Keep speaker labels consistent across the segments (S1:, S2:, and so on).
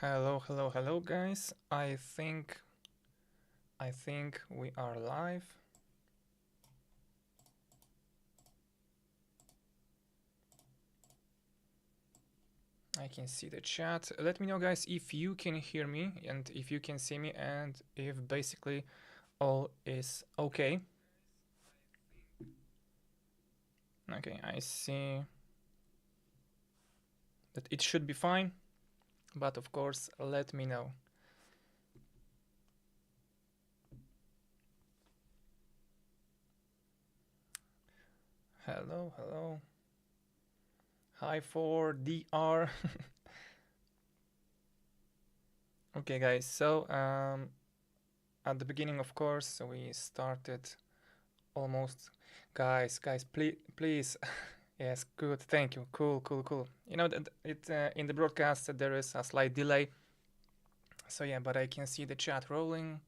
S1: Hello, guys. I think we are live. I can see the chat. Let me know, guys, if you can hear me and if you can see me and if basically all is okay. Okay, I see that it should be fine, but of course, let me know. Hello. Hi for DR. Okay, guys, so at the beginning, of course, we started almost. Guys, please. Yes, good. Thank you. Cool. You know that it in the broadcast there is a slight delay. So yeah, but I can see the chat rolling.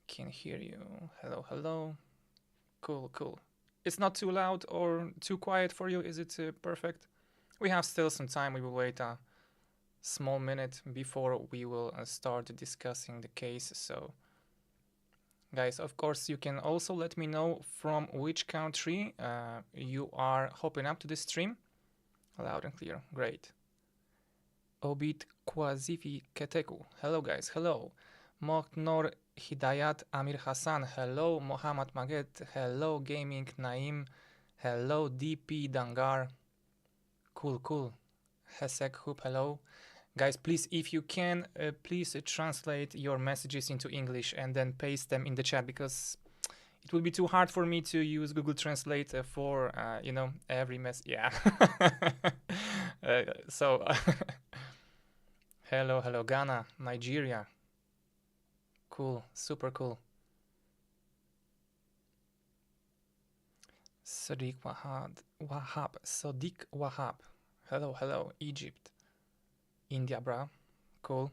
S1: Can hear you. Hello. Cool. It's not too loud or too quiet for you. Is it perfect? We have still some time. We will wait a small minute before we will start discussing the case. So guys, of course, you can also let me know from which country you are hopping up to the stream. Loud and clear. Great. Obit Kwazifi Keteku. Hello, guys. Hello. Mohnor Hidayat Amir Hassan. Hello. Mohammad Maged. Hello. Gaming Naim. Hello. DP Dangar. Cool. Hesek Hoop. Hello. Guys, please, if you can, please translate your messages into English and then paste them in the chat, because it will be too hard for me to use Google Translate for, every mess. Yeah. So, hello, Ghana, Nigeria. Cool, super cool. Sadiq Wahab. Hello, Egypt. India, bra. Cool.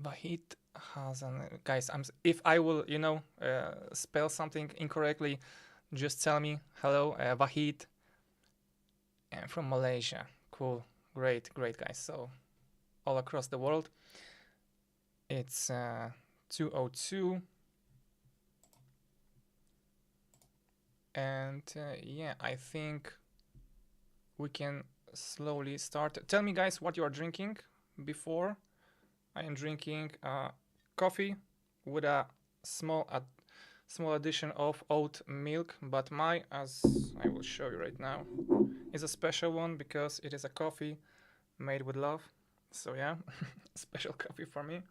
S1: Vahid Hazan. Guys, if I will, spell something incorrectly, just tell me. Hello, Vahid. And from Malaysia. Cool. Great, guys. So, all across the world. It's 2:02. And yeah, I think we can slowly start. Tell me, guys, what you are drinking before. I am drinking coffee with a small addition of oat milk, but as I will show you right now, is a special one because it is a coffee made with love. So yeah, special coffee for me.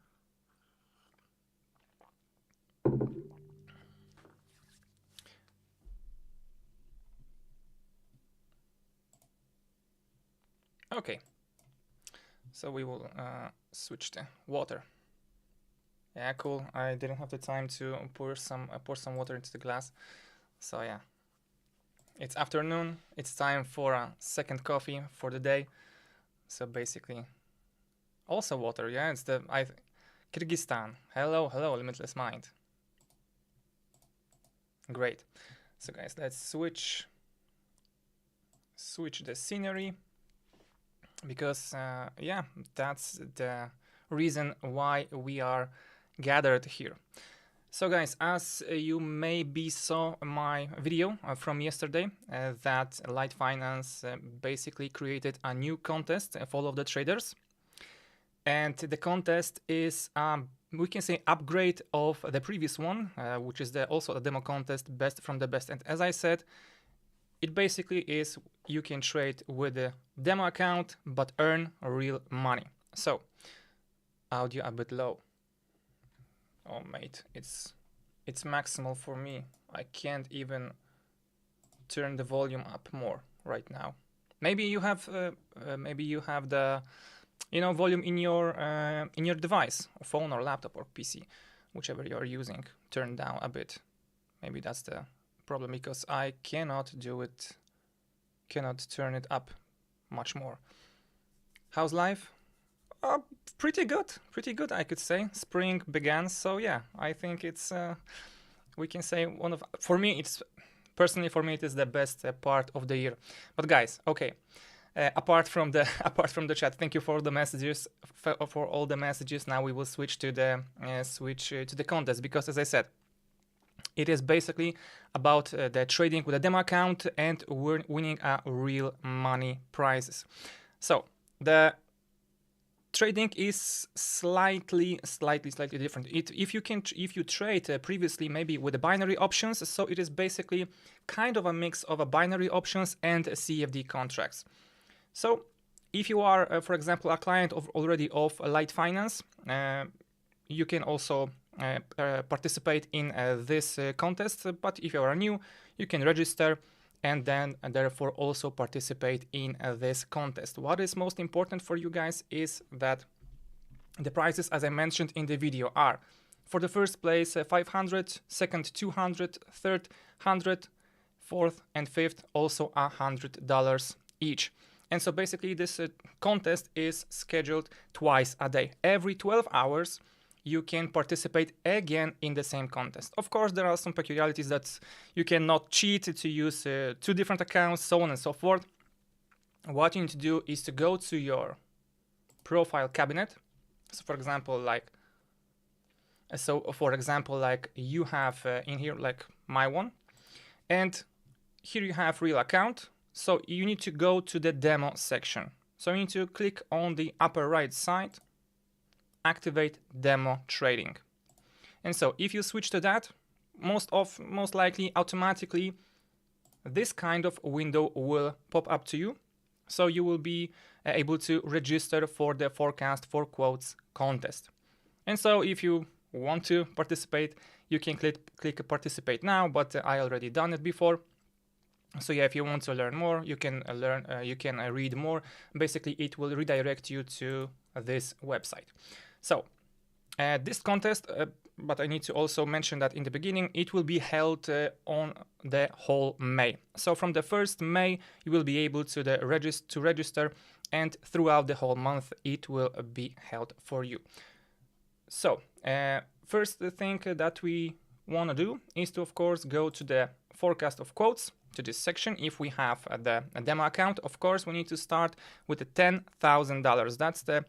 S1: Okay, so we will switch to water. Yeah, cool. I didn't have the time to pour some water into the glass. So yeah, it's afternoon. It's time for a second coffee for the day. So basically, also water. Yeah, it's Kyrgyzstan. Hello, Limitless Mind. Great. So guys, let's switch the scenery, because yeah, that's the reason why we are gathered here. So guys, as you maybe saw my video from yesterday, that LiteFinance basically created a new contest for all of the traders. And the contest is, we can say, upgrade of the previous one, which is also a demo contest, best from the best. And as I said, it basically is you can trade with a demo account but earn real money. So, audio a bit low. Oh mate, it's maximal for me. I can't even turn the volume up more right now. Maybe you have the volume in your device, or phone or laptop or PC, whichever you are using, turned down a bit. Maybe that's the problem, because I cannot turn it up much more. How's life? Pretty good, I could say. Spring began, so yeah, I think it's we can say for me it's Personally, for me, it is the best part of the year. But guys, okay. Apart from the chat, thank you for the messages, for all the messages. Now we will switch to the contest, because as I said, it is basically about the trading with a demo account and winning a real money prizes. So the trading is slightly different. If you trade previously maybe with the binary options, so it is basically kind of a mix of a binary options and CFD contracts. So if you are, for example, a client already of LiteFinance, you can also participate in this contest. But if you are new, you can register and then therefore also participate in this contest. What is most important for you guys is that the prizes, as I mentioned in the video, are for the first place 500, second 200, third 100, fourth and fifth also $100 each. And so basically this contest is scheduled twice a day. Every 12 hours you can participate again in the same contest. Of course, there are some peculiarities that you cannot cheat to use 2 different accounts, so on and so forth. What you need to do is to go to your profile cabinet. So for example, like you have in here like my one, and here you have real account. So you need to go to the demo section. So you need to click on the upper right side, activate demo trading. And so if you switch to that, most likely automatically this kind of window will pop up to you. So you will be able to register for the forecast for quotes contest. And so if you want to participate, you can click participate now, but I already done it before. So yeah, if you want to learn more, you can read more. Basically, it will redirect you to this website. So this contest, but I need to also mention that in the beginning, it will be held on the whole May. So from the 1st May, you will be able to register, and throughout the whole month, it will be held for you. So first thing that we want to do is to, of course, go to the forecast of quotes, to this section. If we have the demo account, of course, we need to start with the $10,000. That's the,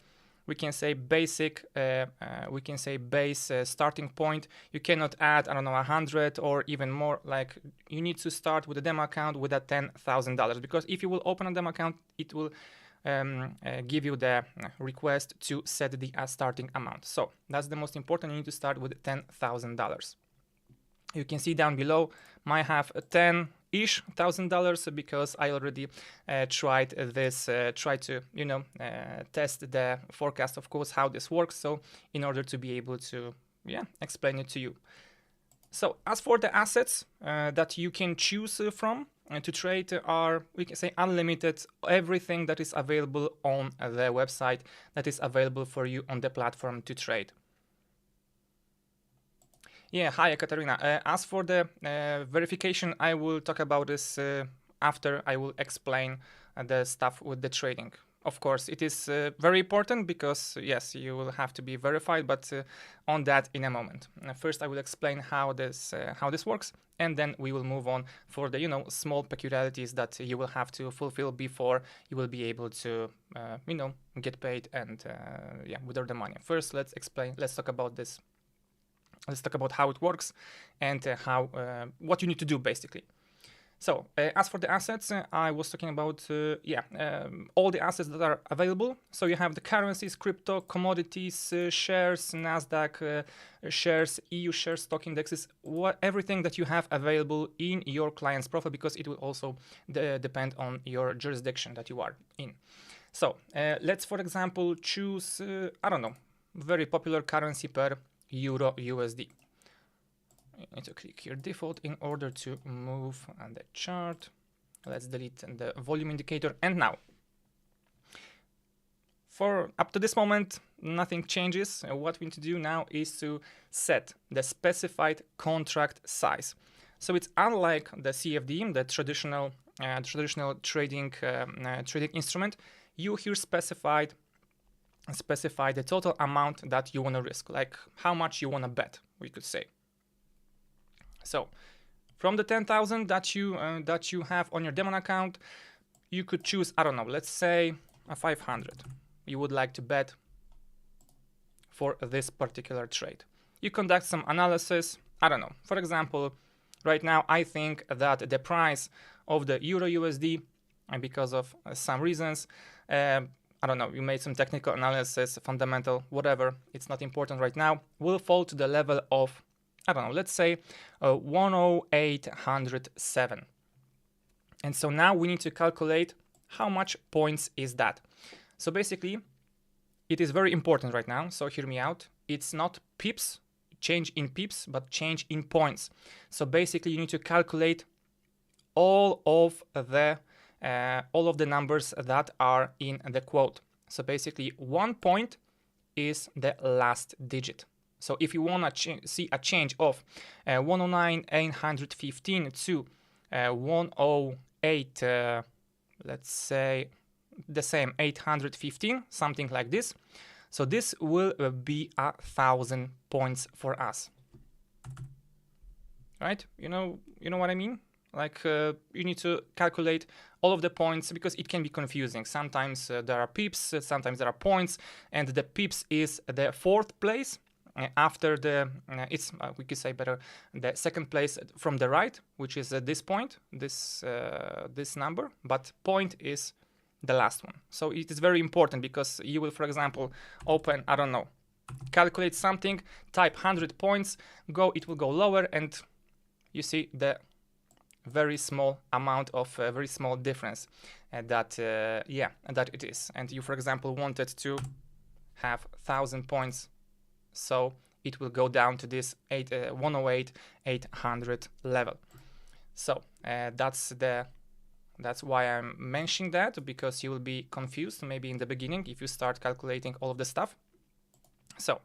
S1: we can say basic, base starting point. You cannot add, I don't know, 100 or even more. Like, you need to start with a demo account with a $10,000, because if you will open a demo account, it will give you the request to set the starting amount. So that's the most important. You need to start with $10,000. You can see down below, might have $10,000 because I already tried to test the forecast, of course, how this works. So in order to be able to explain it to you. So as for the assets that you can choose from to trade are, we can say, unlimited. Everything that is available on the website that is available for you on the platform to trade. Yeah, hi, Katarina. As for the verification, I will talk about this after I will explain the stuff with the trading. Of course, it is very important because, yes, you will have to be verified, but on that in a moment. First, I will explain how this works, and then we will move on for the, small peculiarities that you will have to fulfill before you will be able to, get paid and, withdraw the money. First, let's talk about this. Let's talk about how it works and what you need to do, basically. So as for the assets, I was talking about all the assets that are available. So you have the currencies, crypto, commodities, shares, Nasdaq shares, EU shares, stock indexes, everything that you have available in your client's profile, because it will also depend on your jurisdiction that you are in. So let's, for example, choose very popular currency per Euro USD. You need to click here default in order to move on the chart. Let's delete the volume indicator. And now, for up to this moment, nothing changes. What we need to do now is to set the specified contract size. So it's unlike the CFD, the traditional trading instrument. You here specify the total amount that you want to risk, like how much you want to bet, we could say. So From the 10,000 that you have on your demo account, you could choose, I don't know, let's say a 500. You would like to bet for this particular trade. You conduct some analysis. I don't know. For example, right now I think that the price of the Euro USD, and because of some reasons, I don't know, you made some technical analysis, fundamental, whatever, it's not important right now, will fall to the level of, I don't know, let's say 10807. And so now we need to calculate how much points is that. So basically, it is very important right now, so hear me out. It's not pips, change in pips, but change in points. So basically, you need to calculate all of the numbers that are in the quote. So basically, 1 point is the last digit. So if you want to see a change of 109,815 to 108, let's say the same 815, something like this. So this will be 1,000 points for us, right? You know what I mean? Like you need to calculate all of the points because it can be confusing. Sometimes there are pips, sometimes there are points, and the pips is the fourth place after the we could say better the second place from the right, which is this point, this number, but point is the last one. So it is very important because you will, for example, open, I don't know, calculate something, type 100 points, it will go lower, and you see the very small amount of very small difference that it is. And you, for example, wanted to have 1,000 points, so it will go down to this 108,800 level. So that's why I'm mentioning that, because you will be confused maybe in the beginning if you start calculating all of the stuff. So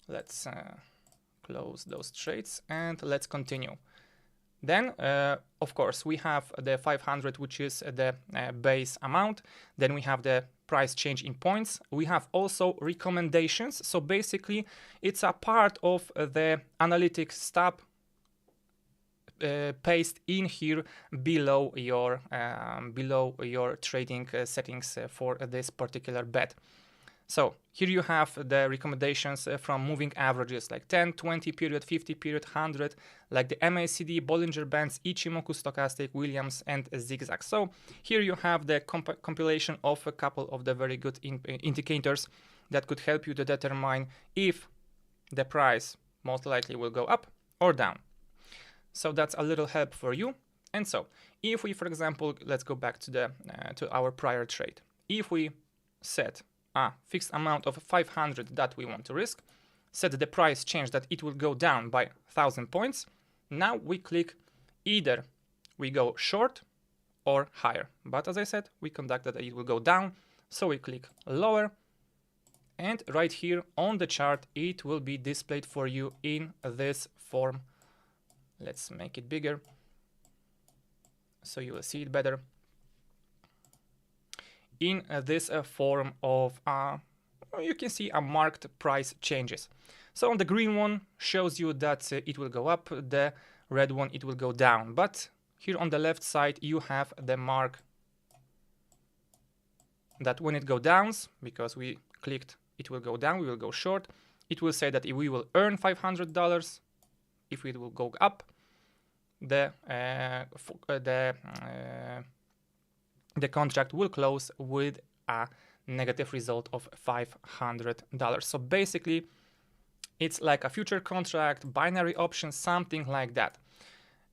S1: let's close those trades and let's continue. Then, of course, we have the 500, which is the base amount. Then we have the price change in points. We have also recommendations. So basically, it's a part of the analytics step paste in here below your trading settings for this particular bet. So here you have the recommendations from moving averages like 10, 20 period, 50 period, 100, like the MACD, Bollinger Bands, Ichimoku Stochastic, Williams, and Zigzag. So here you have the compilation of a couple of the very good indicators that could help you to determine if the price most likely will go up or down. So that's a little help for you. And so if we, for example, let's go back to our prior trade. If we set a fixed amount of 500 that we want to risk, set the price change that it will go down by 1,000 points. Now we click either we go short or higher. But as I said, we conducted that it will go down. So we click lower. And right here on the chart, it will be displayed for you in this form. Let's make it bigger so you will see it better. In this form of, you can see a marked price changes. So on the green one shows you that it will go up, the red one it will go down. But here on the left side you have the mark that when it goes down, because we clicked it will go down, we will go short, it will say that if we will earn $500, if it will go up, the contract will close with a negative result of $500. So basically, it's like a future contract, binary option, something like that.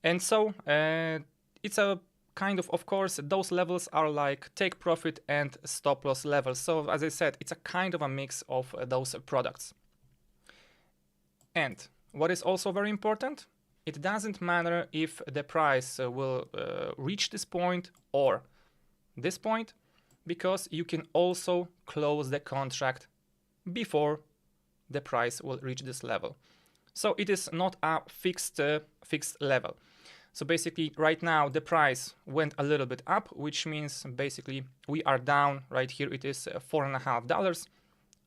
S1: And so it's a kind of course, those levels are like take profit and stop loss levels. So as I said, it's a kind of a mix of those products. And what is also very important, it doesn't matter if the price will reach this point or this point, because you can also close the contract before the price will reach this level. So it is not a fixed level. So basically right now the price went a little bit up, which means basically we are down right here. It is $4.50.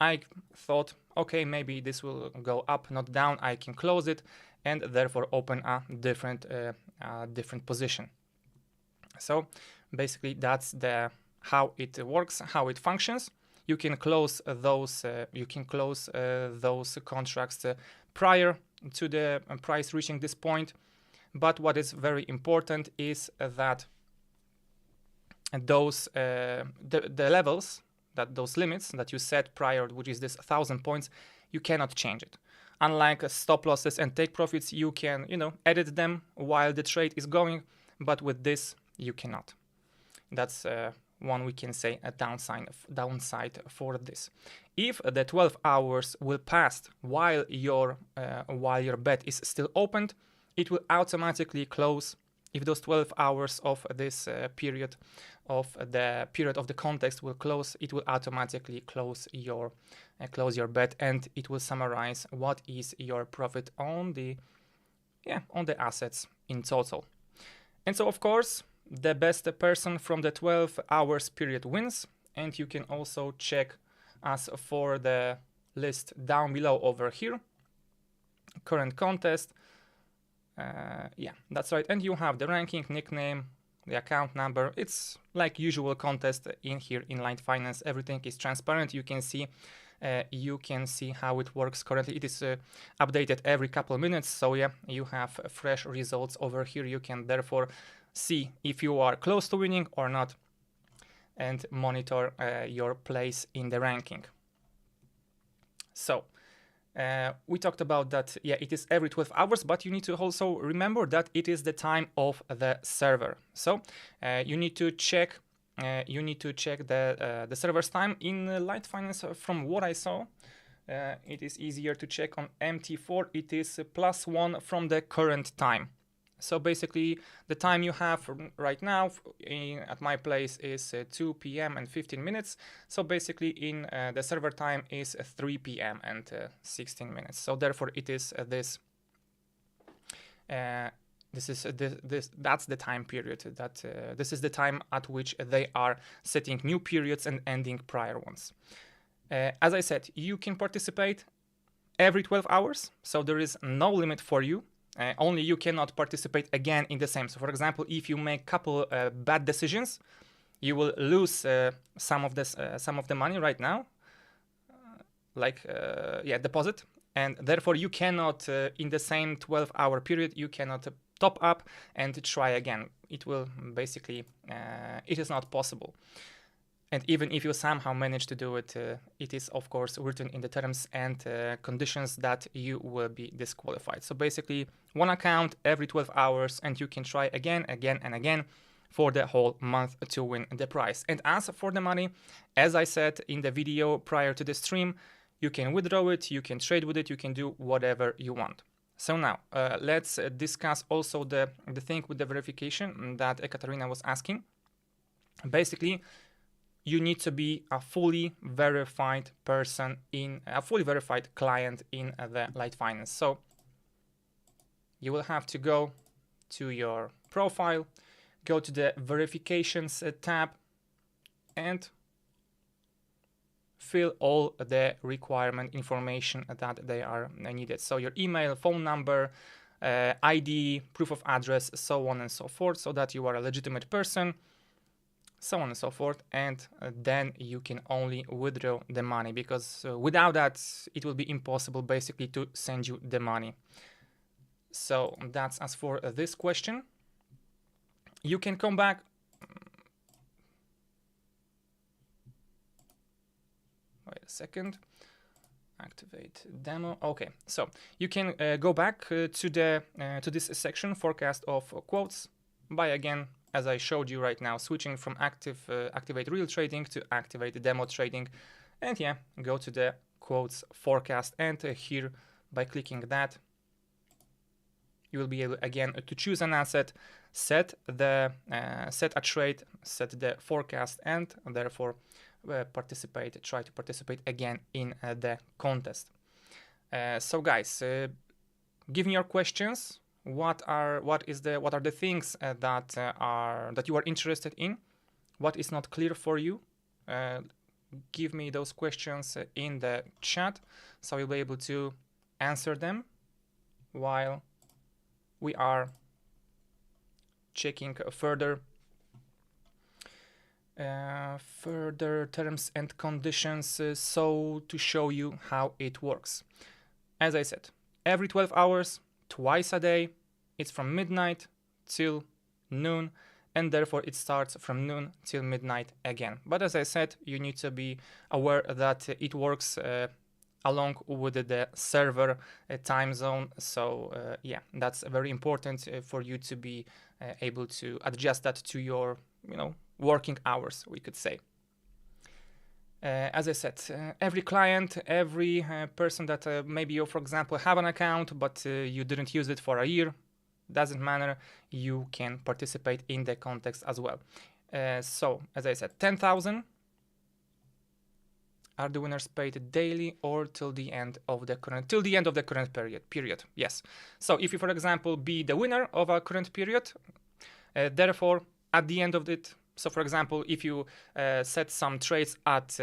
S1: I thought, okay, maybe this will go up, not down, I can close it and therefore open a different position. So basically that's the how it works, how it functions. You can close those contracts prior to the price reaching this point. But what is very important is that those the levels, that those limits that you set prior, which is this 1,000 points, you cannot change it. Unlike stop losses and take profits, you can edit them while the trade is going, but with this you cannot. That's one, we can say, a downside for this. If the 12 hours will pass while your bet is still opened, it will automatically close. If those 12 hours of this period of the context will close, it will automatically close your bet, and it will summarize what is your profit on the assets in total. And so, of course, the best person from the 12 hours period wins. And you can also check as for the list down below over here, current contest. Yeah, that's right. And you have the ranking, nickname, the account number. It's like usual contest in here in LiteFinance. Everything is transparent. You can see how it works currently. It is updated every couple of minutes. So yeah, you have fresh results over here. You can therefore see if you are close to winning or not, and monitor your place in the ranking. So we talked about that. Yeah, it is every 12 hours, but you need to also remember that it is the time of the server. So you need to check the server's time in LiteFinance. From what I saw, it is easier to check on MT4. It is +1 from the current time. So basically, the time you have right now at my place is 2 p.m. and 15 minutes. So basically, in the server time is 3 p.m. and 16 minutes. So therefore, it is that's the time period. This is the time at which they are setting new periods and ending prior ones. As I said, you can participate every 12 hours. So there is no limit for you. Only you cannot participate again in the same. So for example, if you make a couple bad decisions, you will lose some of the money right now, deposit, and therefore you cannot in the same 12-hour period you cannot top up and try again. It will basically it is not possible. And even if you somehow manage to do it, it is of course written in the terms and conditions that you will be disqualified. So basically, one account every 12 hours, and you can try again and again for the whole month to win the prize. And as for the money, as I said in the video prior to the stream, you can withdraw it, you can trade with it, you can do whatever you want. So now let's discuss also the thing with the verification that Ekaterina was asking. Basically, you need to be a fully verified person a fully verified client in the LiteFinance. So you will have to go to your profile, go to the verifications tab, and fill all the requirement information that they are needed. So your email, phone number, ID, proof of address, so on and so forth, so that you are a legitimate person, so on and so forth, and then you can only withdraw the money, because without that it will be impossible basically to send you the money. So that's as for this question. You can come back. Wait a second. Activate demo. Okay, so you can go back to this section, forecast of quotes, by again, as I showed you right now, switching from activate real trading to activate demo trading, and yeah, go to the quotes forecast, and here by clicking that, you will be able again to choose an asset, set a trade, set the forecast, and therefore try to participate again in the contest. So guys, give me your questions. What are the things that you are interested in? What is not clear for you? give me those questions in the chat, so I will be able to answer them while we are checking further terms and conditions, so to show you how it works. As I said, every 12 hours, twice a day, it's from midnight till noon, and therefore it starts from noon till midnight again. But as I said, you need to be aware that it works along with the server time zone. So yeah, that's very important for you to be able to adjust that to your, working hours, we could say. As I said, every client, every person that maybe you, for example, have an account, but you didn't use it for a year, doesn't matter, you can participate in the context as well. So, as I said, 10,000 are the winners paid daily or till the end of the current period. Yes. So, if you, for example, be the winner of a current period, therefore, at the end of it, so for example, if you set some trades at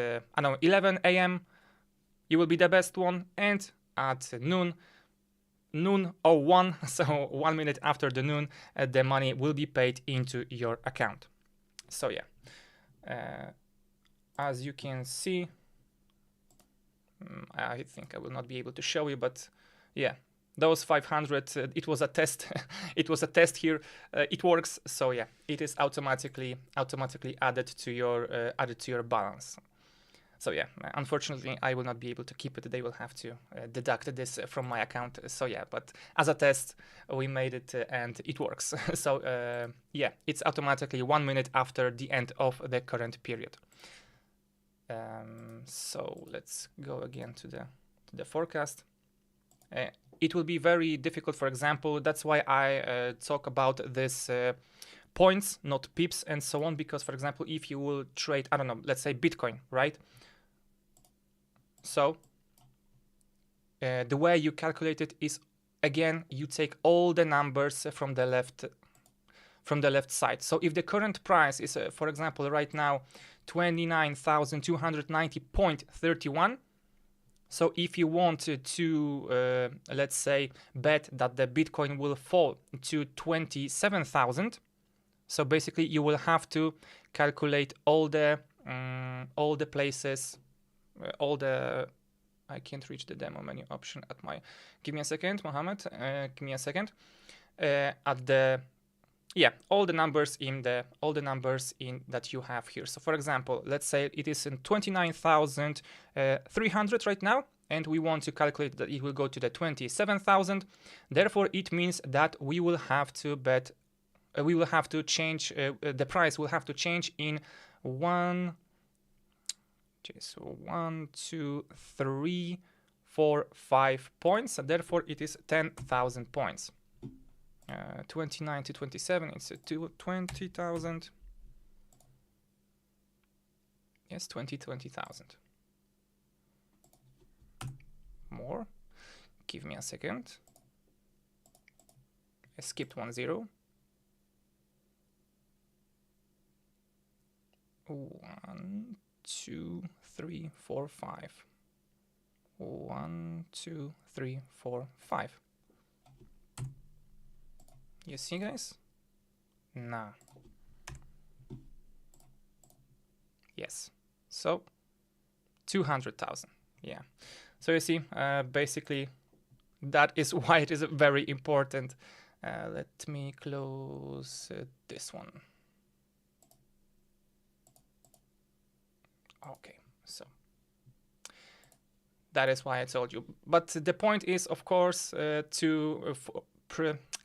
S1: 11 a.m., you will be the best one, and at noon 01, so 1 minute after the noon, the money will be paid into your account. So yeah, as you can see, I think I will not be able to show you, but yeah, those 500, it was a test. It was a test here. It works. So yeah, it is automatically added to your balance. So yeah, unfortunately, I will not be able to keep it. They will have to deduct this from my account. So yeah, but as a test, we made it and it works. So yeah, it's automatically 1 minute after the end of the current period. So let's go again to the forecast. It will be very difficult, for example, that's why I talk about this points, not pips and so on, because, for example, if you will trade, I don't know, let's say Bitcoin, right? So the way you calculate it is, again, you take all the numbers from the left side. So if the current price is, for example, right now 29,290.31, so if you wanted to, let's say, bet that the Bitcoin will fall to 27,000, so basically you will have to calculate all the places, I can't reach the demo menu option at my. Give me a second, Mohammed. Give me a second. All the numbers in that you have here. So for example, let's say it is in 29,300 right now, and we want to calculate that it will go to the 27,000. Therefore, it means that we will have to bet. We will have to change the price. Will have to change in 1, 2, 3, 4, 5 points. And therefore, it is 10,000 points. 29 to 27, it's 20,000. Yes, 20,000. More. Give me a second. I skipped 1 0. 1, 2, 3, 4, 5. 1, 2, 3, 4, 5. You see, guys? Nah. Yes. So 200,000. Yeah. So you see, basically, that is why it is very important. Let me close this one. Okay. So that is why I told you. But the point is, of course, to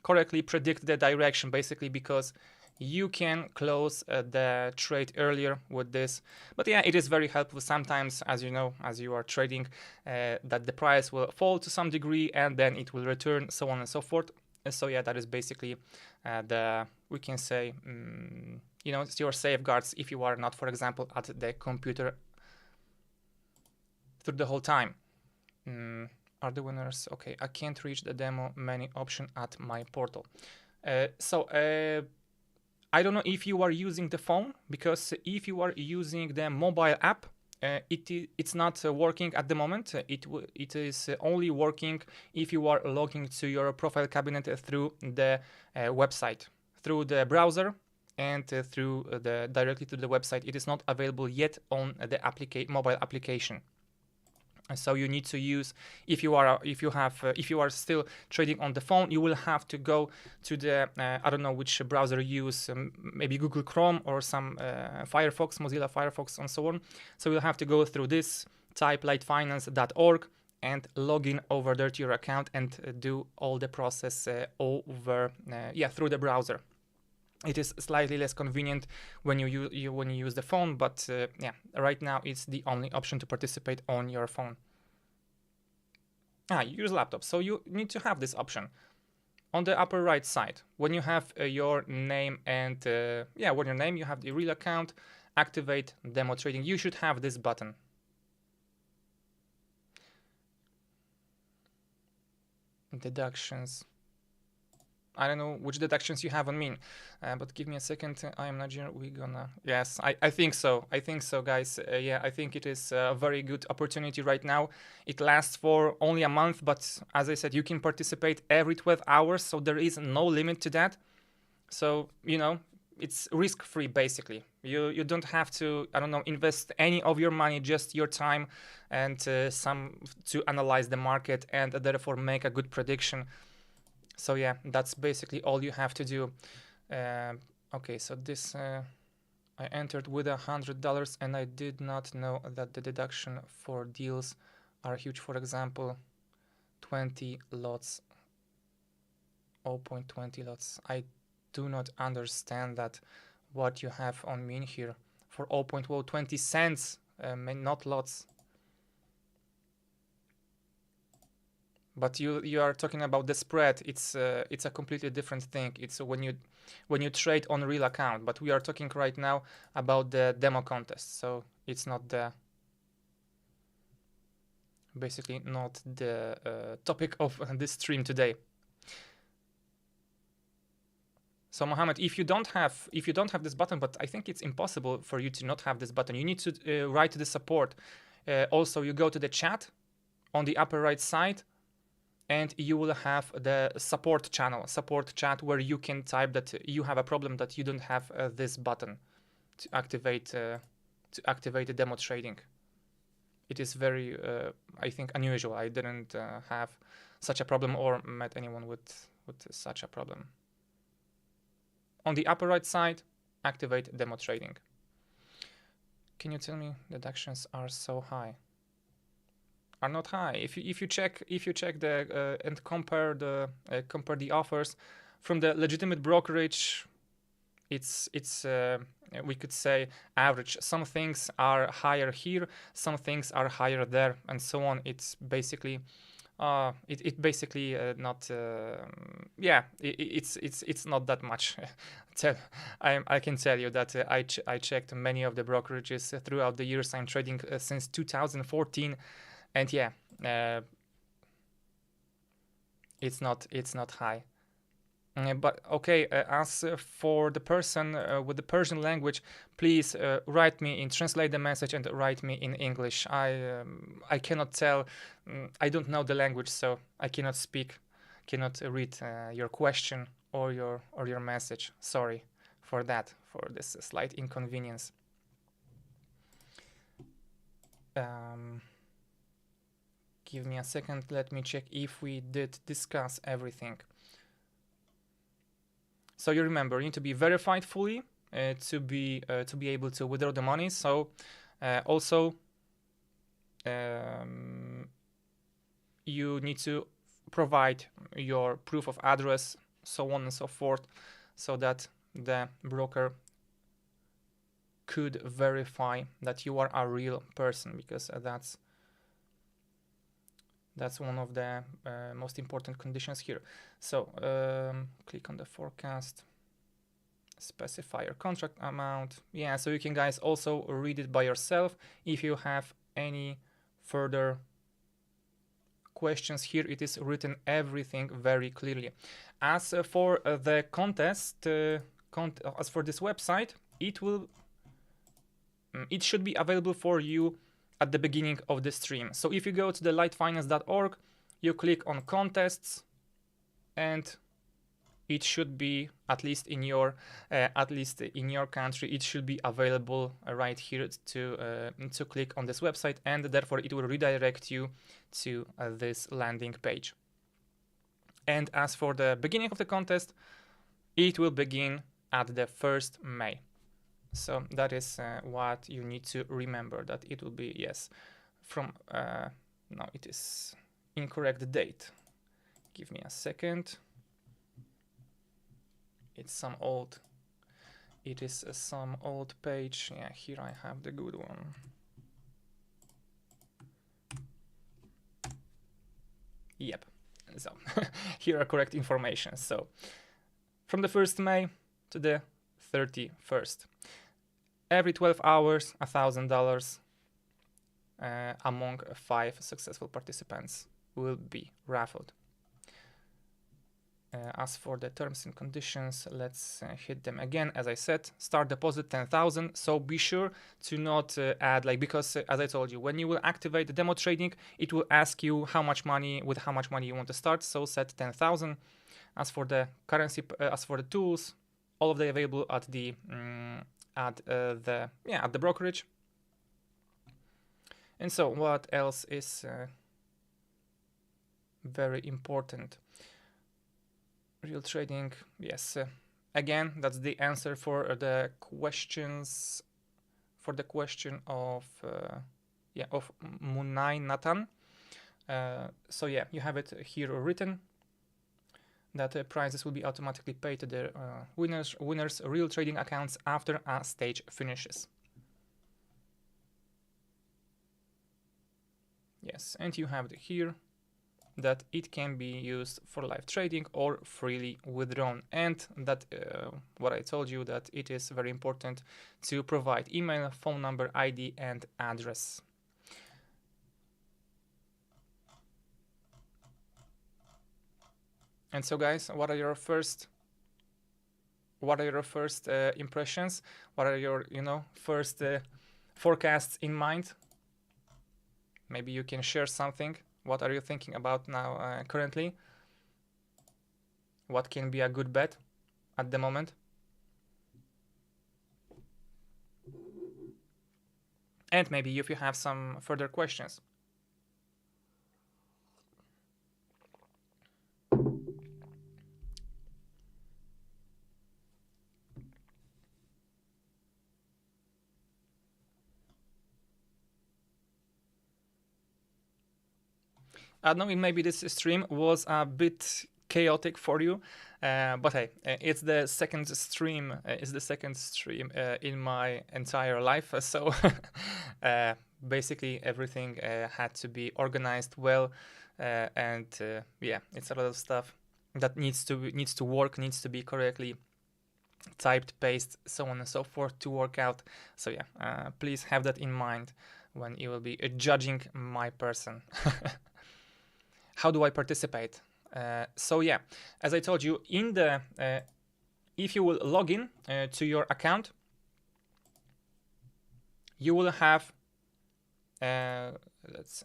S1: correctly predict the direction, basically, because you can close the trade earlier with this. But yeah, it is very helpful sometimes, as you know, as you are trading, that the price will fall to some degree and then it will return, so on and so forth. So yeah, that is basically we can say, it's your safeguards if you are not, for example, at the computer through the whole time. Are the winners? Okay, I can't reach the demo menu option at my portal. So I don't know if you are using the phone, because if you are using the mobile app, it's not working at the moment. It is only working if you are logging to your profile cabinet through the website, through the browser, and through the directly to the website. It is not available yet on the mobile application. So you need to use, if you are still trading on the phone, you will have to go to the I don't know which browser you use, maybe Google Chrome or some Firefox, Mozilla Firefox, and so on. So you'll have to go through this, type litefinance.org, and log in over there to your account and do all the process through the browser. It is slightly less convenient when you use the phone, but right now it's the only option to participate on your phone. You use laptop, so you need to have this option on the upper right side. When you have your name and when your name, you have the real account, activate demo trading. You should have this button. Deductions. I don't know which deductions you have on me, but give me a second. I am not sure we're gonna. Yes, I think so. I think so, guys. I think it is a very good opportunity right now. It lasts for only a month, but as I said, you can participate every 12 hours, so there is no limit to that. So, it's risk-free, basically. You don't have to, invest any of your money, just your time and some to analyze the market and therefore make a good prediction. So yeah, that's basically all you have to do. Okay, so this I entered with $100 and I did not know that the deduction for deals are huge. For example, 20 lots, 0.20 lots. I do not understand that what you have on me here for 0.20 cents, not lots. But you are talking about the spread. It's a completely different thing. It's when you trade on real account. But we are talking right now about the demo contest. So it's not basically not the topic of this stream today. So Mohammed, if you don't have this button, but I think it's impossible for you to not have this button. You need to write to the support. Also, you go to the chat on the upper right side, and you will have the support chat, where you can type that you have a problem, that you don't have this button to activate the demo trading. It is very, I think, unusual. I didn't have such a problem or met anyone with such a problem. On the upper right side, activate demo trading. Can you tell me deductions are so high? Are not high. If you check the and compare the offers from the legitimate brokerage, it's we could say average. Some things are higher here, some things are higher there, and so on. It's basically it's not that much. I can tell you that I checked many of the brokerages throughout the years. I'm trading since 2014. And it's not high. But okay, as for the person with the Persian language, please write me and translate the message and write me in English. I cannot tell. I don't know the language, so I cannot read your question or your message. Sorry for that, for this slight inconvenience. Give me a second. Let me check if we did discuss everything. So you remember, you need to be verified fully to be able to withdraw the money. So also you need to provide your proof of address, so on and so forth, so that the broker could verify that you are a real person, because that's one of the most important conditions here. So click on the forecast, specify your contract amount. Yeah, so you can guys also read it by yourself. If you have any further questions here, it is written everything very clearly. As for the contest, as for this website, it should be available for you at the beginning of the stream. So if you go to the litefinance.org, you click on contests, and it should be, at least in your country, it should be available right here to click on this website, and therefore it will redirect you to this landing page. And as for the beginning of the contest, it will begin at the 1st May. So that is what you need to remember, that it will be, yes, from, no, it is incorrect date. Give me a second. It's some old, it is some old page. Yeah, here I have the good one. Yep, so here are correct information. So from the 1st May to the 31st. Every 12 hours, $1,000 among 5 successful participants will be raffled. As for the terms and conditions, let's hit them again. As I said, start deposit 10,000. So be sure to not add, like, because as I told you, when you will activate the demo trading, it will ask you how much money you want to start. So set 10,000. As for the currency, as for the tools, all of them available at the at the brokerage. And so what else is very important? Real trading, yes. Again, that's the answer for the questions. For the question of of Munay Nathan. So yeah, you have it here written, that prizes will be automatically paid to the winners' real trading accounts after a stage finishes. Yes, and you have it here that it can be used for live trading or freely withdrawn, and that what I told you, that it is very important to provide email, phone number, ID, and address. And so, guys, what are your first impressions? What are your first forecasts in mind? Maybe you can share something. What are you thinking about now currently? What can be a good bet at the moment? And maybe if you have some further questions. I don't know, maybe this stream was a bit chaotic for you, but hey, it's the second stream. In my entire life, so basically everything had to be organized well, and yeah, it's a lot of stuff that needs to work, needs to be correctly typed, pasted, so on and so forth to work out. So yeah, please have that in mind when you will be judging my person. How do I participate? So yeah, as I told you, in the if you will log in to your account, you will have let's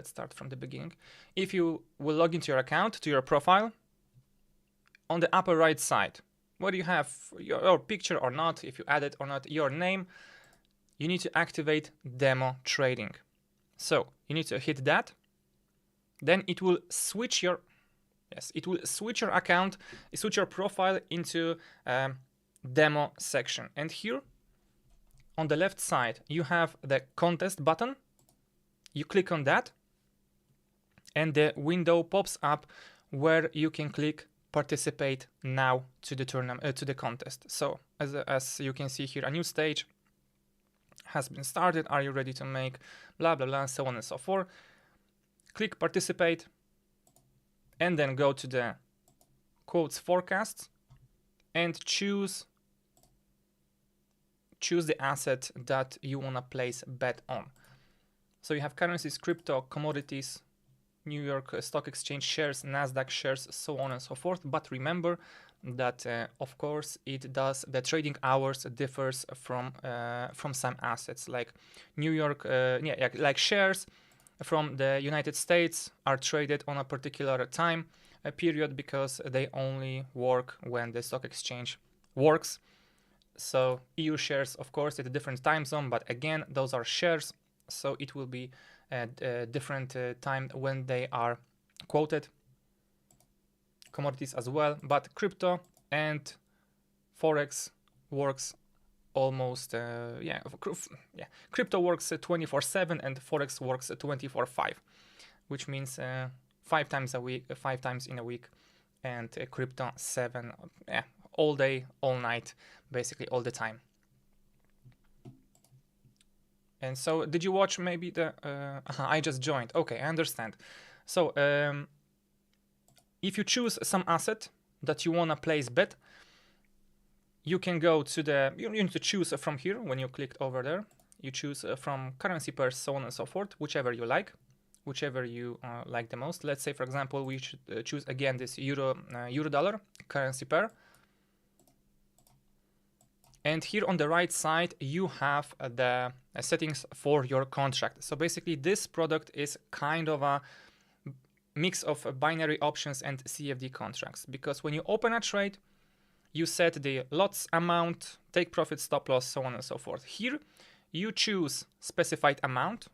S1: start from the beginning. If you will log into your account, to your profile, on the upper right side, where you have your picture or not, if you add it or not, your name, you need to activate demo trading. So you need to hit that. Then it will switch your account, switch your profile into demo section. And here on the left side, you have the contest button. You click on that, and the window pops up where you can click participate now to the tournament, to the contest. So as you can see here, a new stage has been started. Are you ready to make blah blah blah, so on and so forth. Click participate, and then go to the quotes forecasts and choose the asset that you want to place bet on. So you have currencies, crypto, commodities, New York Stock Exchange shares, Nasdaq shares, so on and so forth. But remember that, of course, the trading hours differs from some assets, like New York, like shares from the United States are traded on a particular time period because they only work when the stock exchange works. So EU shares, of course, at a different time zone, but again, those are shares, so it will be at a different time when they are quoted. Commodities as well, but crypto and Forex works almost, crypto works 24/7 and Forex works 24/5, which means 5 times in a week, and crypto 7, all day, all night, basically all the time. And so, did you watch maybe the? I just joined. Okay, I understand. So, if you choose some asset that you wanna place bet, you can go to the. You need to choose from here when you clicked over there. You choose from currency pairs, so on and so forth, whichever you like, whichever you like the most. Let's say, for example, we should choose again this euro dollar currency pair. And here on the right side, you have the settings for your contract. So basically, this product is kind of a mix of binary options and CFD contracts, because when you open a trade, you set the lots amount, take profit, stop loss, so on and so forth. Here, you choose specified amount.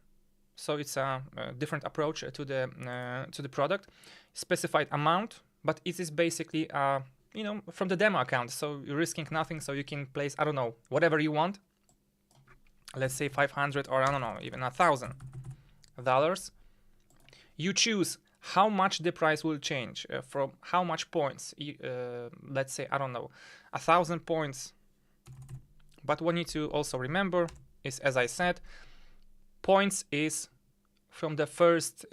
S1: So it's a different approach to the product. Specified amount, but it is basically from the demo account, so you're risking nothing, so you can place, I don't know, whatever you want. Let's say 500 or I don't know, even $1,000. You choose how much the price will change, from how much points. Let's say, I don't know, 1,000 points. But what you need to also remember is, as I said, points is from the first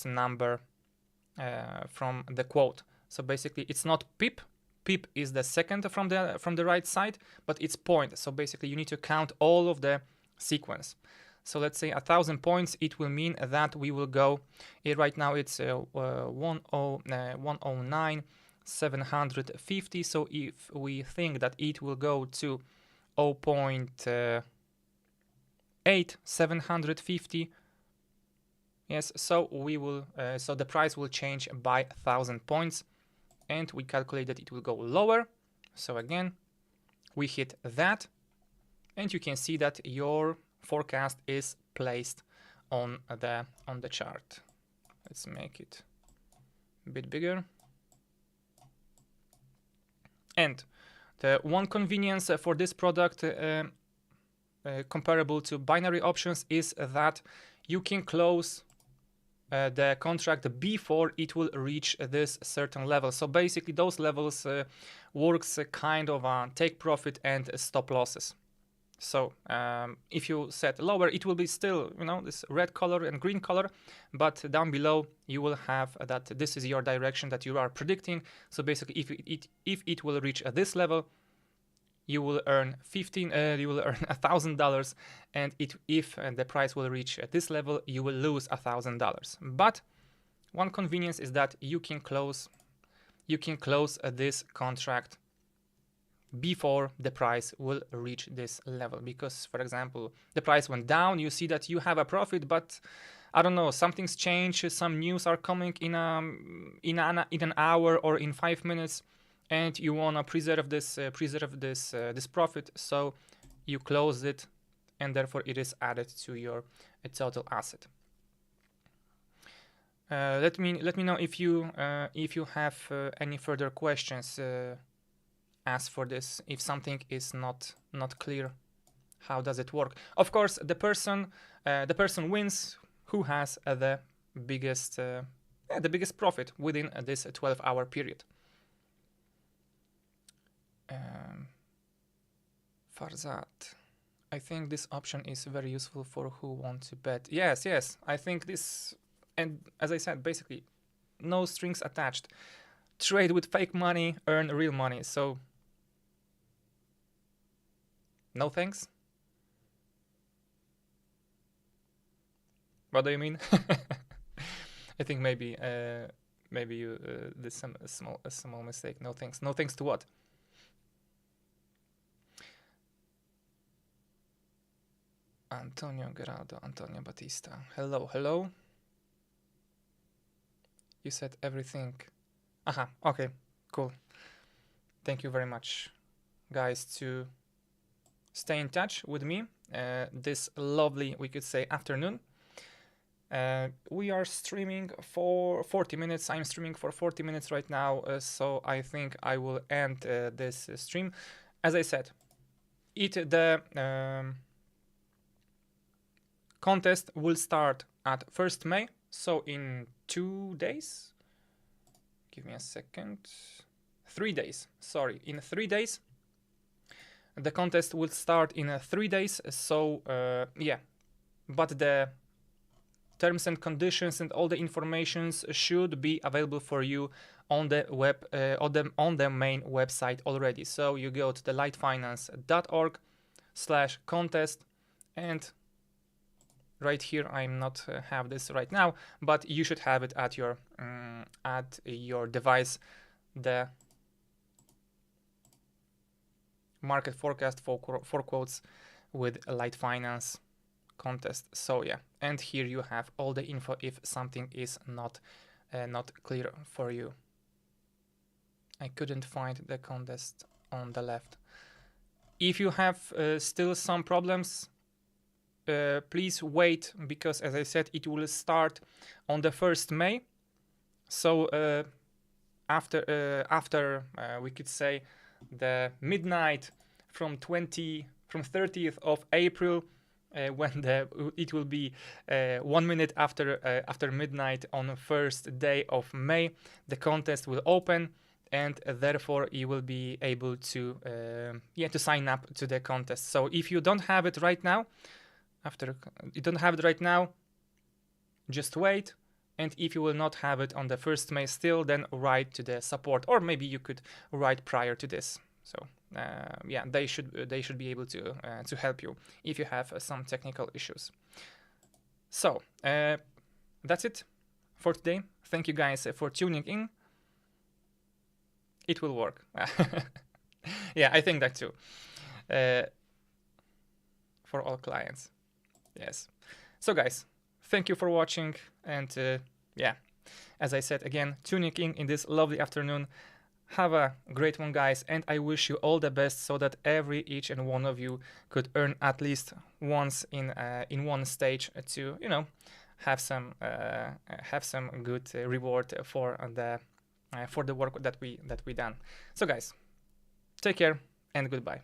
S1: number from the quote. So basically, it's not pip. Pip is the second from the right side, but it's point. So basically, you need to count all of the sequence. So let's say 1,000 points. It will mean that we will go. Right now it's 109,750. So if we think that it will go to 0.8750, yes. So we will. So the price will change by 1,000 points. And we calculate that it will go lower. So again, we hit that, and you can see that your forecast is placed on the chart. Let's make it a bit bigger. And the one convenience for this product comparable to binary options is that you can close the contract before it will reach this certain level. So basically, those levels works kind of take profit and stop losses. So if you set lower, it will be still, this red color and green color, but down below you will have that this is your direction that you are predicting. So basically, if it will reach this level, you will earn $1,000, and if the price will reach this level, you will lose $1,000. But one convenience is that you can close this contract before the price will reach this level. Because, for example, the price went down, you see that you have a profit, but I don't know, something's changed, some news are coming in an hour or in 5 minutes. And you wanna preserve this profit, so you close it, and therefore it is added to your total asset. Let me know if you have any further questions. As for this, if something is not clear, how does it work? Of course, the person wins who has the biggest profit within this 12-hour period. Farzad, I think this option is very useful for who want to bet. Yes, I think this, and as I said, basically, no strings attached. Trade with fake money, earn real money. So, no thanks. What do you mean? I think maybe maybe you did a small mistake. No thanks. No thanks to what? Antonio Gerardo, Antonio Batista. Hello, hello. You said everything. Aha, okay, cool. Thank you very much, guys, to stay in touch with me this lovely, we could say, afternoon. We are streaming for 40 minutes. I'm streaming for 40 minutes right now, so I think I will end this stream. As I said, the contest will start at 1st May, so in 2 days. Give me a second. 3 days, sorry, in 3 days. The contest will start in 3 days, so yeah, but the terms and conditions and all the informations should be available for you on the web on the main website already. So you go to the litefinance.org/contest, and right here I'm not have this right now, but you should have it at your device, the market forecast for quotes with LiteFinance contest. So yeah, and here you have all the info if something is not clear for you. I couldn't find the contest on the left. If you have still some problems, please wait, because as I said, it will start on the 1st May. So after we could say the midnight from 30th of April, when it will be 1 minute after midnight on the 1st day of May, the contest will open, and therefore you will be able to to sign up to the contest. So if you don't have it right now, just wait. And if you will not have it on the 1st May still, then write to the support, or maybe you could write prior to this. So yeah, they should be able to help you if you have some technical issues. So that's it for today. Thank you guys for tuning in. It will work. Yeah, I think that too. For all clients. Yes. So guys, thank you for watching, and yeah, as I said again, tuning in this lovely afternoon. Have a great one, guys, and I wish you all the best, so that each and one of you could earn at least once in one stage to have some good reward for the work that we done. So guys, take care and goodbye.